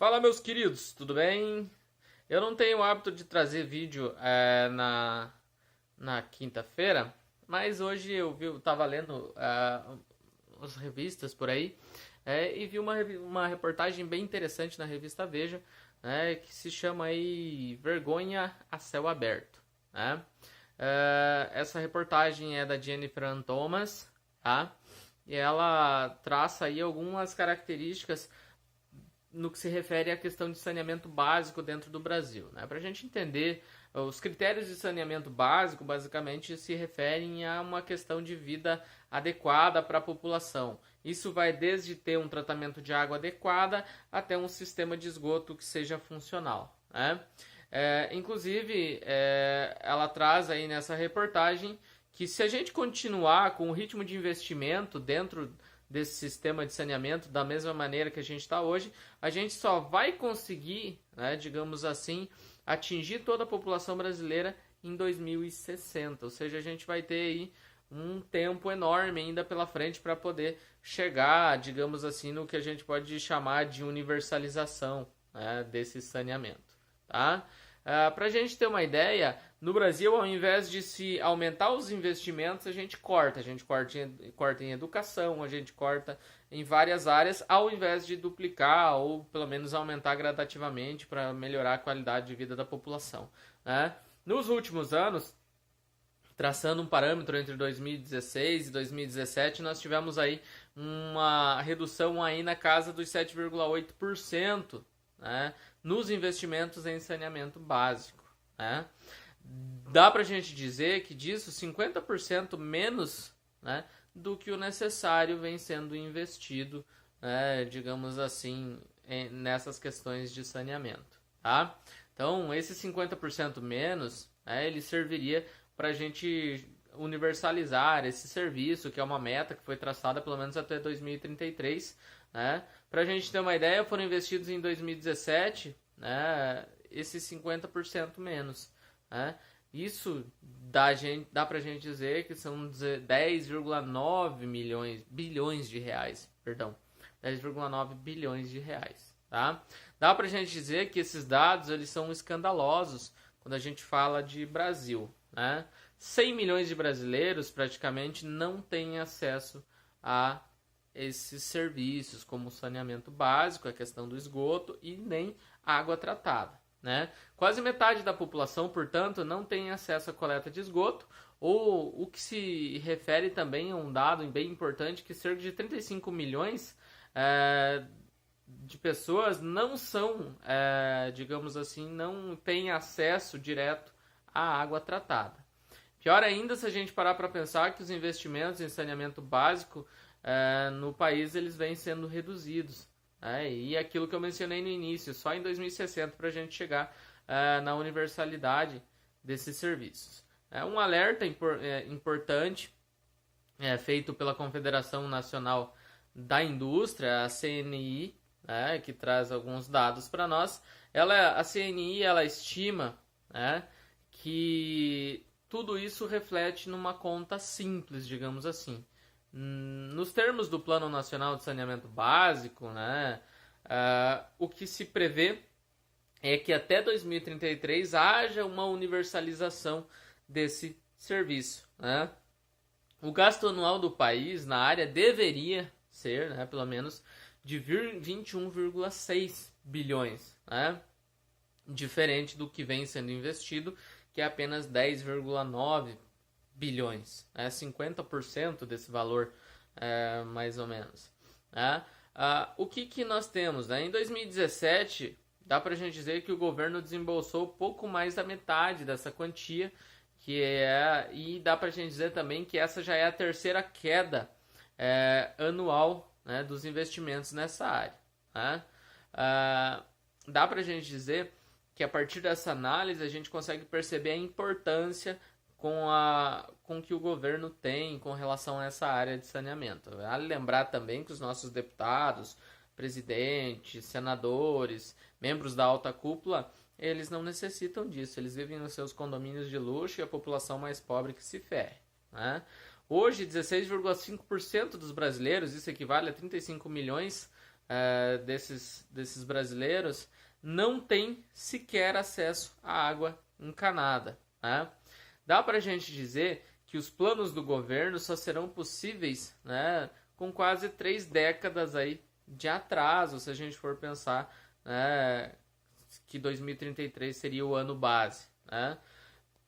Fala, meus queridos, tudo bem? Eu não tenho o hábito de trazer vídeo na quinta-feira, mas hoje eu tava lendo as revistas por aí e vi uma reportagem bem interessante na revista Veja, que se chama aí Vergonha a Céu Aberto. Né? Essa reportagem é da Jennifer Ann Thomas, tá? E ela traça aí algumas características no que se refere à questão de saneamento básico dentro do Brasil. Né? Para a gente entender, os critérios de saneamento básico basicamente se referem a uma questão de vida adequada para a população. Isso vai desde ter um tratamento de água adequada até um sistema de esgoto que seja funcional. Né? Inclusive, ela traz aí nessa reportagem que se a gente continuar com o ritmo de investimento dentro desse sistema de saneamento da mesma maneira que a gente está hoje, a gente só vai conseguir, né, digamos assim, atingir toda a população brasileira em 2060. Ou seja, a gente vai ter aí um tempo enorme ainda pela frente para poder chegar, digamos assim, no que a gente pode chamar de universalização, né, desse saneamento. Tá? Para a gente ter uma ideia, no Brasil, ao invés de se aumentar os investimentos, a gente corta em educação, a gente corta em várias áreas, ao invés de duplicar ou pelo menos aumentar gradativamente para melhorar a qualidade de vida da população. Né? Nos últimos anos, traçando um parâmetro entre 2016 e 2017, nós tivemos aí uma redução aí na casa dos 7,8%, né, nos investimentos em saneamento básico. Né? Dá pra gente dizer que disso 50% menos, né, do que o necessário vem sendo investido, né, digamos assim, nessas questões de saneamento. Tá? Então, esse 50% menos, né, ele serviria para a gente universalizar esse serviço, que é uma meta que foi traçada pelo menos até 2033. Né? Para a gente ter uma ideia, foram investidos em 2017, né, esses 50% menos. Né? Isso dá para a gente dizer que são 10,9 bilhões de reais. Perdão, 10,9 bilhões de reais. Tá? Dá para a gente dizer que esses dados eles são escandalosos quando a gente fala de Brasil. Né? 100 milhões de brasileiros praticamente não têm acesso a esses serviços, como saneamento básico, a questão do esgoto e nem água tratada. Né? Quase metade da população, portanto, não tem acesso à coleta de esgoto, ou o que se refere também a um dado bem importante, que cerca de 35 milhões de pessoas não são, digamos assim, não têm acesso direto à água tratada. Pior ainda se a gente parar para pensar que os investimentos em saneamento básico no país eles vêm sendo reduzidos. E aquilo que eu mencionei no início, só em 2060 para a gente chegar na universalidade desses serviços. Um alerta importante feito pela Confederação Nacional da Indústria, a CNI, que traz alguns dados para nós. A CNI ela estima que tudo isso reflete numa conta simples, digamos assim. Nos termos do Plano Nacional de Saneamento Básico, né, o que se prevê é que até 2033 haja uma universalização desse serviço. Né? O gasto anual do país na área deveria ser, né, pelo menos, de 21,6 bilhões. Né? Diferente do que vem sendo investido, que é apenas 10,9 bilhões, 50% desse valor, mais ou menos. O que nós temos? Em 2017, dá para a gente dizer que o governo desembolsou pouco mais da metade dessa quantia, e dá para a gente dizer também que essa já é a terceira queda anual, né, dos investimentos nessa área. Dá para a gente dizer que a partir dessa análise a gente consegue perceber a importância com que o governo tem com relação a essa área de saneamento. Vale lembrar também que os nossos deputados, presidentes, senadores, membros da alta cúpula, eles não necessitam disso. Eles vivem nos seus condomínios de luxo e a população mais pobre que se ferre. Né? Hoje, 16,5% dos brasileiros, isso equivale a 35 milhões desses brasileiros não tem sequer acesso à água encanada, né? Dá para a gente dizer que os planos do governo só serão possíveis, né, com quase 3 décadas aí de atraso, se a gente for pensar, né, que 2033 seria o ano base, né?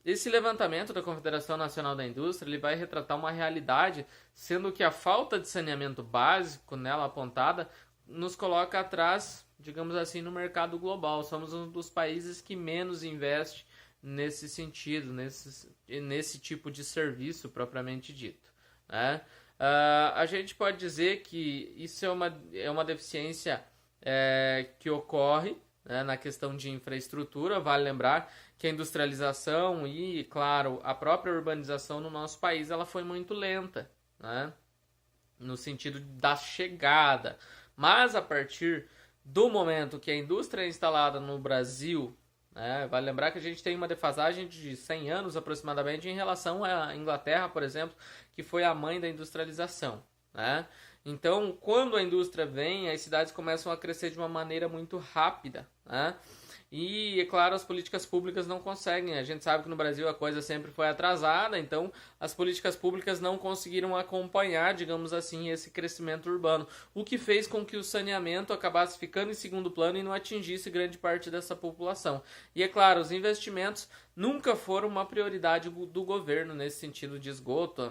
Esse levantamento da Confederação Nacional da Indústria ele vai retratar uma realidade, sendo que a falta de saneamento básico nela apontada nos coloca atrás, digamos assim, no mercado global. Somos um dos países que menos investe nesse sentido, nesse tipo de serviço propriamente dito, né? A gente pode dizer que isso é uma deficiência que ocorre, né, na questão de infraestrutura. Vale lembrar que a industrialização e, claro, a própria urbanização no nosso país ela foi muito lenta, né, no sentido da chegada. Mas a partir do momento que a indústria é instalada no Brasil, né, vale lembrar que a gente tem uma defasagem de 100 anos aproximadamente em relação à Inglaterra, por exemplo, que foi a mãe da industrialização, né? Então, quando a indústria vem, as cidades começam a crescer de uma maneira muito rápida, né? E, é claro, as políticas públicas não conseguem. A gente sabe que no Brasil a coisa sempre foi atrasada, então as políticas públicas não conseguiram acompanhar, digamos assim, esse crescimento urbano, o que fez com que o saneamento acabasse ficando em segundo plano e não atingisse grande parte dessa população. E, é claro, os investimentos nunca foram uma prioridade do governo nesse sentido de esgoto.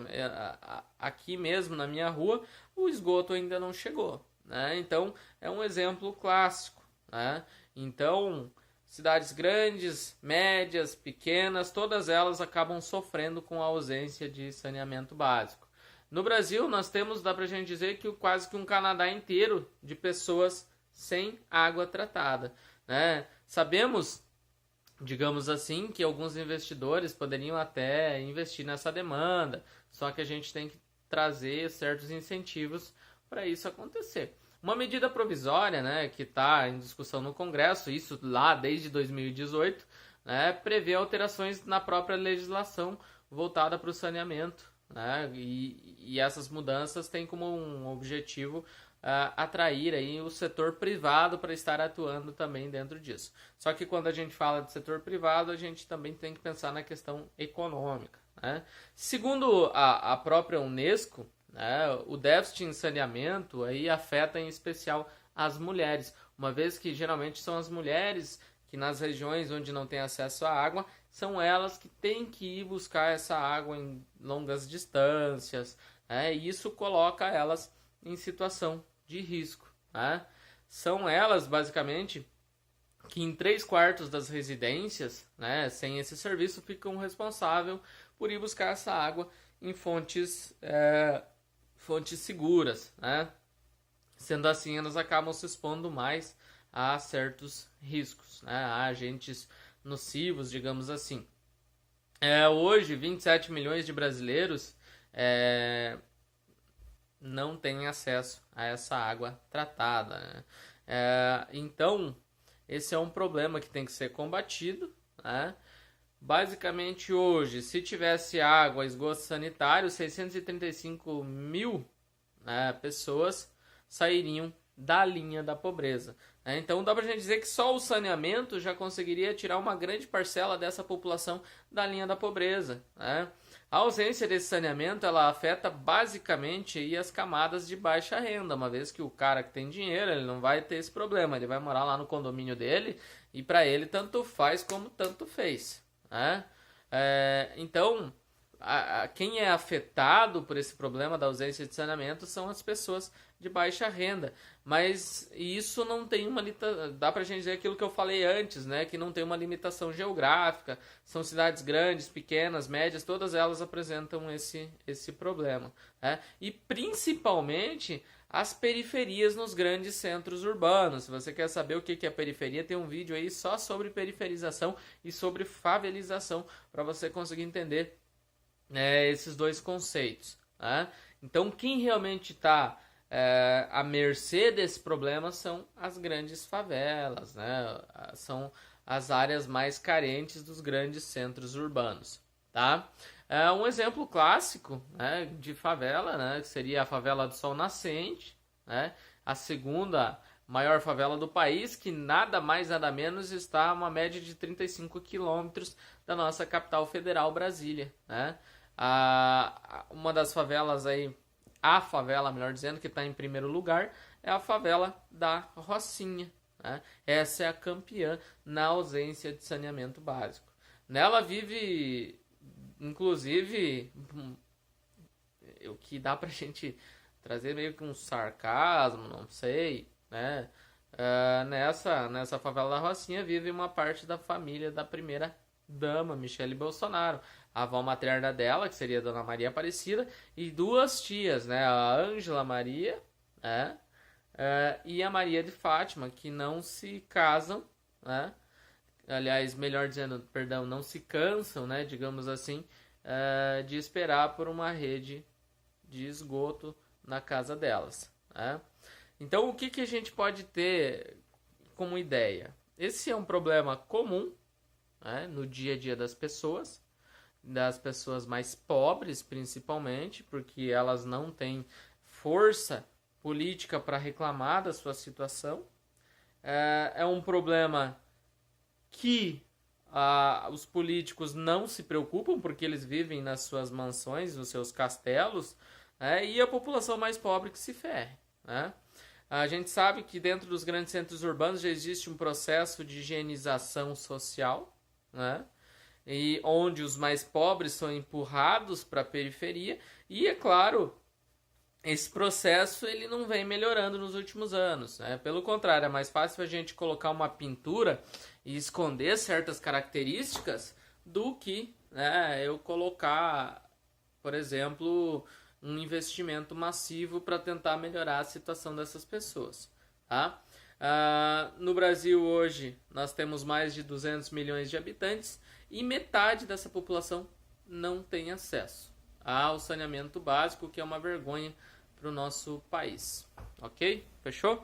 Aqui mesmo, na minha rua, o esgoto ainda não chegou, né? Então, é um exemplo clássico, né? Então, cidades grandes, médias, pequenas, todas elas acabam sofrendo com a ausência de saneamento básico. No Brasil, nós temos, dá pra gente dizer, que quase que um Canadá inteiro de pessoas sem água tratada, né? Sabemos, digamos assim, que alguns investidores poderiam até investir nessa demanda, só que a gente tem que trazer certos incentivos para isso acontecer. Uma medida provisória, né, que está em discussão no Congresso, isso lá desde 2018, né, prevê alterações na própria legislação voltada para o saneamento, né, e essas mudanças têm como um objetivo atrair aí o setor privado para estar atuando também dentro disso. Só que quando a gente fala de setor privado, a gente também tem que pensar na questão econômica, né? Segundo a própria Unesco, né, o déficit em saneamento aí afeta em especial as mulheres, uma vez que geralmente são as mulheres que nas regiões onde não tem acesso à água, são elas que têm que ir buscar essa água em longas distâncias, né, e isso coloca elas em situação de risco, né? São elas, basicamente, que em 3/4 das residências, né, sem esse serviço, ficam responsáveis por ir buscar essa água em fontes seguras, né? Sendo assim, elas acabam se expondo mais a certos riscos, né? A agentes nocivos, digamos assim. Hoje, 27 milhões de brasileiros não têm acesso a essa água tratada, né? Então, esse é um problema que tem que ser combatido, né? Basicamente, hoje, se tivesse água, esgoto sanitário, 635 mil, né, pessoas sairiam da linha da pobreza, né? Então, dá pra gente dizer que só o saneamento já conseguiria tirar uma grande parcela dessa população da linha da pobreza, né? A ausência desse saneamento, ela afeta basicamente aí as camadas de baixa renda, uma vez que o cara que tem dinheiro, ele não vai ter esse problema, ele vai morar lá no condomínio dele e para ele tanto faz como tanto fez, né? Então, quem é afetado por esse problema da ausência de saneamento são as pessoas de baixa renda, mas isso não tem uma dá pra gente dizer aquilo que eu falei antes, né, que não tem uma limitação geográfica, são cidades grandes, pequenas, médias, todas elas apresentam esse problema, né? E principalmente as periferias nos grandes centros urbanos. Se você quer saber o que é periferia, tem um vídeo aí só sobre periferização e sobre favelização para você conseguir entender esses dois conceitos, né? Então, quem realmente está à mercê desse problema são as grandes favelas, né? São as áreas mais carentes dos grandes centros urbanos, tá? Um exemplo clássico, né, de favela, né, que seria a favela do Sol Nascente, né? a segunda maior favela do país, que nada mais nada menos está a uma média de 35 quilômetros da nossa capital federal, Brasília, né? Uma das favelas aí, a favela, melhor dizendo, que está em primeiro lugar, é a favela da Rocinha, né? Essa é a campeã na ausência de saneamento básico. Nela vive, inclusive, o que dá pra gente trazer meio que um sarcasmo, não sei, né? Nessa favela da Rocinha vive uma parte da família da primeira dama, Michele Bolsonaro. A avó materna dela, que seria a Dona Maria Aparecida, e duas tias, né? A Ângela Maria, né? E a Maria de Fátima, que não se casam, né? Aliás, melhor dizendo, perdão, não se cansam, né? Digamos assim, de esperar por uma rede de esgoto na casa delas, né? Então, o que a gente pode ter como ideia? Esse é um problema comum, né, no dia a dia das pessoas mais pobres, principalmente, porque elas não têm força política para reclamar da sua situação. É um problema que os políticos não se preocupam, porque eles vivem nas suas mansões, nos seus castelos, e a população mais pobre que se ferre, né? A gente sabe que dentro dos grandes centros urbanos já existe um processo de higienização social, né? E onde os mais pobres são empurrados para a periferia, e é claro, esse processo ele não vem melhorando nos últimos anos, né? Pelo contrário, é mais fácil a gente colocar uma pintura e esconder certas características do que, né, eu colocar, por exemplo, um investimento massivo para tentar melhorar a situação dessas pessoas, tá? No Brasil hoje nós temos mais de 200 milhões de habitantes e metade dessa população não tem acesso ao saneamento básico, que é uma vergonha para o nosso país. Ok? Fechou?